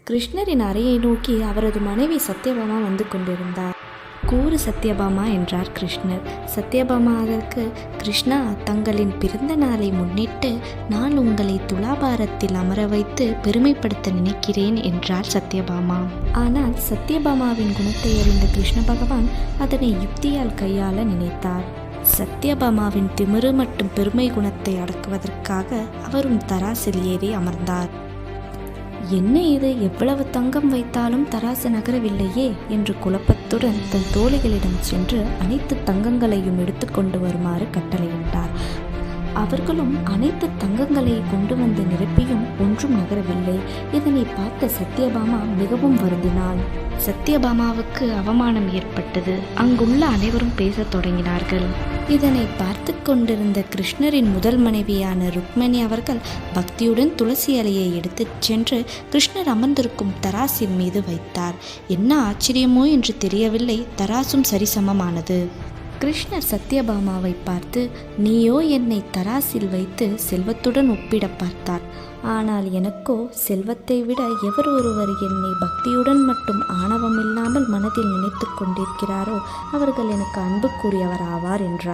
கிருஷ்ணரின் அறையை நோக்கி அவரது மனைவி சத்யபாமா வந்து கொண்டிருந்தார். கூறு சத்யபாமா என்றார் கிருஷ்ணர். சத்யபாமா அதற்கு, கிருஷ்ணா, தங்களின் பிறந்த நாளை முன்னிட்டு நான் உங்களை துலாபாரத்தில் அமர வைத்து பெருமைப்படுத்த நினைக்கிறேன் என்றார் சத்யபாமா. ஆனால் சத்யபாமாவின் குணத்தை அறிந்த கிருஷ்ண பகவான் அதனை யுக்தியால் கையாள நினைத்தார். சத்யபாமாவின் திமிரு மற்றும் பெருமை குணத்தை அடக்குவதற்காக அவரும் தராசில் ஏறி அமர்ந்தார். என்ன இது, எவ்வளவு தங்கம் வைத்தாலும் தராசு நகரவில்லையே என்று குழப்பத்துடன் தன் தோழிகளிடம் சென்று அனைத்து தங்கங்களையும் எடுத்து கொண்டு வருமாறு கட்டளையிட்டார். அவர்களும் அனைத்து தங்கங்களை கொண்டு வந்து நிரப்பியும் ஒன்றும் நகரவில்லை. இதனை பார்த்த சத்யபாமா மிகவும் வருந்தினாள். சத்யபாமாவுக்கு அவமானம் ஏற்பட்டது. அங்குள்ள அனைவரும் பேசத் தொடங்கினார்கள். இதனை பார்த்து கொண்டிருந்த கிருஷ்ணரின் முதல் மனைவியான ருக்மணி அவர்கள் பக்தியுடன் துளசி இலையை எடுத்துச் சென்று கிருஷ்ணர் அமர்ந்திருக்கும் தராசின் மீது வைத்தார். என்ன ஆச்சரியமோ என்று தெரியவில்லை, தராசும் சரிசமமானது. கிருஷ்ணர் சத்யபாமாவை பார்த்து, நீயோ என்னை தராசில் வைத்து செல்வத்துடன் ஒப்பிட பார்த்தார். ஆனால் எனக்கோ செல்வத்தை விட எவர் ஒருவர் என்னை பக்தியுடன் மட்டும் ஆணவமில்லாமல் மனதில் நினைத்து கொண்டிருக்கிறாரோ அவர்கள் எனக்கு அன்புக்குரியவர் ஆவார் என்றார்.